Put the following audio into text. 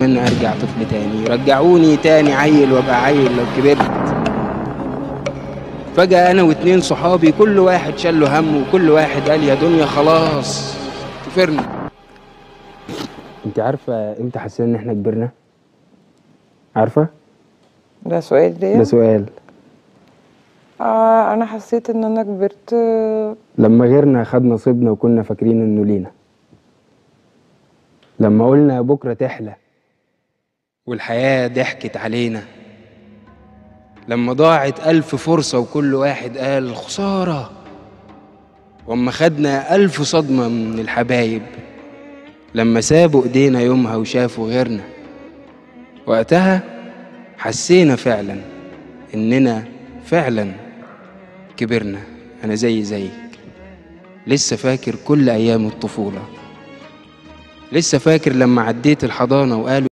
ان ارجع طفل تاني، رجعوني تاني عيل وابقى عيل لو كبرت. فجأة انا واتنين صحابي كل واحد شال له هم، وكل واحد قال يا دنيا خلاص كفرنا. انت عارفة امتى حسينا ان احنا كبرنا؟ عارفة؟ ده سؤال ده سؤال. انا حسيت ان انا كبرت لما غيرنا خد نصيبنا وكنا فاكرين انه لينا، لما قلنا بكرة تحلى والحياة ضحكت علينا، لما ضاعت 1000 فرصة وكل واحد قال خسارة، واما خدنا 1000 صدمة من الحبايب، لما سابوا ايدينا يومها وشافوا غيرنا، وقتها حسينا فعلا اننا فعلا كبرنا. انا زيك لسه فاكر كل ايام الطفولة، لسه فاكر لما عديت الحضانة وقالوا